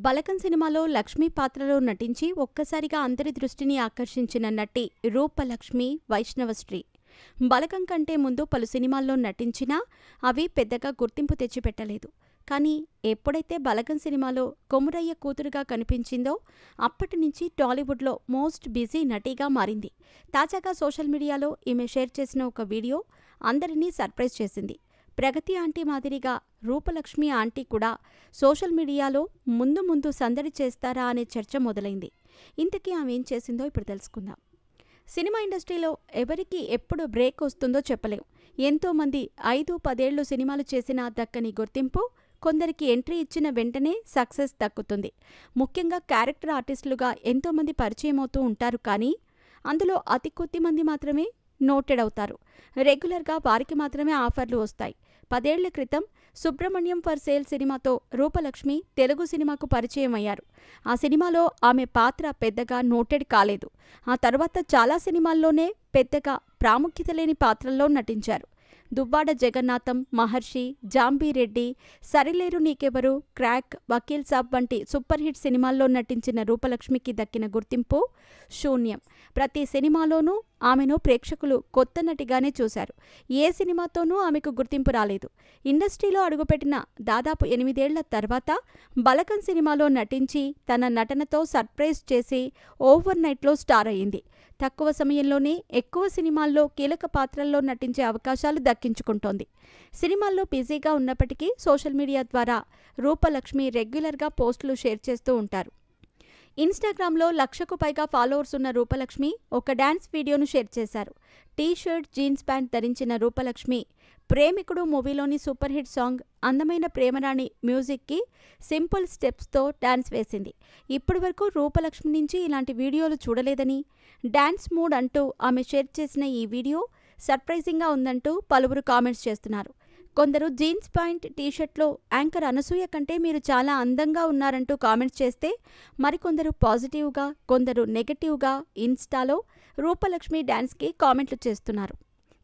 బలగం సినిమాలో లక్ష్మి పాత్రలో నటించి ఒక్కసారిగా అందరి దృష్టిని ఆకర్షించిన నటి రూపలక్ష్మి వైష్ణవశ్రీ. బలగం కంటే ముందు పలు సినిమాల్లో నటించినా అవి పెద్దగా గుర్తింపు తెచ్చిపెట్టలేదు. కానీ ఎప్పుడైతే బలగం సినిమాలో కొమురయ్య కూతురుగా కనిపించిందో అప్పటినుంచి టాలీవుడ్లో మోస్ట్ బిజీ నటిగా మారింది. తాజాగా సోషల్ మీడియాలో ఈమె షేర్ చేసిన ఒక వీడియో అందరినీ సర్ప్రైజ్ చేసింది. ప్రగతి ఆంటీ మాదిరిగా రూపలక్ష్మి ఆంటీ కూడా సోషల్ మీడియాలో ముందు సందడి చేస్తారా అనే చర్చ మొదలైంది. ఇంతకీ ఆమె ఏం చేసిందో ఇప్పుడు తెలుసుకుందాం. సినిమా ఇండస్ట్రీలో ఎవరికి ఎప్పుడు బ్రేక్ వస్తుందో చెప్పలేం. ఎంతోమంది 5-10 ఏళ్లు సినిమాలు చేసినా దక్కని గుర్తింపు కొందరికి ఎంట్రీ ఇచ్చిన వెంటనే సక్సెస్ దక్కుతుంది. ముఖ్యంగా క్యారెక్టర్ ఆర్టిస్టులుగా ఎంతోమంది పరిచయం అవుతూ ఉంటారు. కానీ అందులో అతి కొద్ది మంది మాత్రమే నోటెడ్ అవుతారు. రెగ్యులర్గా వారికి మాత్రమే ఆఫర్లు వస్తాయి. 10 ఏళ్ల క్రితం సుబ్రహ్మణ్యం ఫర్ సేల్ సినిమాతో రూపలక్ష్మి తెలుగు సినిమాకు పరిచయం అయ్యారు. ఆ సినిమాలో ఆమె పాత్ర పెద్దగా నోటెడ్ కాలేదు. ఆ తర్వాత చాలా సినిమాల్లోనే పెద్దగా ప్రాముఖ్యత లేని పాత్రల్లో నటించారు. దువ్వాడ జగన్నాథం, మహర్షి, జాంబీరెడ్డి, సరిలేరు నీకెవరు, క్రాక్, వకీల్ సాబ్ వంటి సూపర్ హిట్ సినిమాల్లో నటించిన రూపలక్ష్మికి దక్కిన గుర్తింపు శూన్యం. ప్రతి సినిమాలోనూ ఆమెను ప్రేక్షకులు కొత్త నటిగానే చూశారు. ఏ సినిమాతోనూ ఆమెకు గుర్తింపు రాలేదు. ఇండస్ట్రీలో అడుగుపెట్టిన దాదాపు 8 ఏళ్ల తర్వాత బలగం సినిమాలో నటించి తన నటనతో సర్ప్రైజ్ చేసి ఓవర్ నైట్లో స్టార్ అయ్యింది. తక్కువ సమయంలోనే ఎక్కువ సినిమాల్లో కీలక పాత్రల్లో నటించే అవకాశాలు దక్కించుకుంటోంది. సినిమాల్లో బిజీగా ఉన్నప్పటికీ సోషల్ మీడియా ద్వారా రూపలక్ష్మి రెగ్యులర్గా పోస్టులు షేర్ చేస్తూ ఉంటారు. ఇన్స్టాగ్రామ్లో 1,00,000కు పైగా ఫాలోవర్స్ ఉన్న రూపలక్ష్మి ఒక డాన్స్ వీడియోను షేర్ చేశారు. టీ-షర్ట్, జీన్స్ ప్యాంట్ ధరించిన రూపలక్ష్మి ప్రేమికుడు మూవీలోని సూపర్ హిట్ సాంగ్ అందమైన ప్రేమరాణి మ్యూజిక్కి సింపుల్ స్టెప్స్తో డాన్స్ వేసింది. ఇప్పటి వరకు రూపలక్ష్మి నుంచి ఇలాంటి వీడియోలు చూడలేదని, డాన్స్ మూడ్ అంటూ ఆమె షేర్ చేసిన ఈ వీడియో సర్ప్రైజింగ్గా ఉందంటూ పలువురు కామెంట్స్ చేస్తున్నారు. కొందరు జీన్స్ ప్యాంట్, టీషర్ట్లో యాంకర్ అనసూయ కంటే మీరు చాలా అందంగా ఉన్నారంటూ కామెంట్స్ చేస్తే, మరికొందరు పాజిటివ్గా, కొందరు నెగటివ్గా ఇన్స్టాలో రూపలక్ష్మి డాన్స్కి కామెంట్లు చేస్తున్నారు.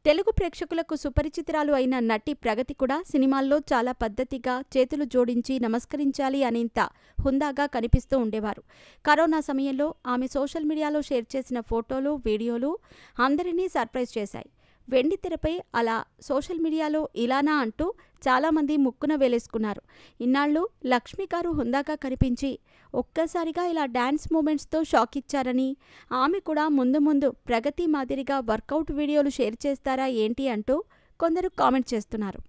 తెలుగు ప్రేక్షకులకు సుపరిచితురాలు అయిన నటి ప్రగతి కూడా సినిమాల్లో చాలా పద్ధతిగా చేతులు జోడించి నమస్కరించాలి అనేంత హుందాగా కనిపిస్తూ ఉండేవారు. కరోనా సమయంలో ఆమె సోషల్ మీడియాలో షేర్ చేసిన ఫోటోలు, వీడియోలు అందరినీ సర్ప్రైజ్ చేశాయి. వెండితెరపై అలా సోషల్ మీడియాలో ఇలానా అంటూ చాలామంది ముక్కున వేలేసుకున్నారు. ఇన్నాళ్ళు లక్ష్మి గారు హుందాగా కనిపించి ఒక్కసారిగా ఇలా డాన్స్ మూమెంట్స్తో షాక్ ఇచ్చారని, ఆమె కూడా ముందు ప్రగతి మాదిరిగా వర్కౌట్ వీడియోలు షేర్ చేస్తారా ఏంటి అంటూ కొందరు కామెంట్ చేస్తున్నారు.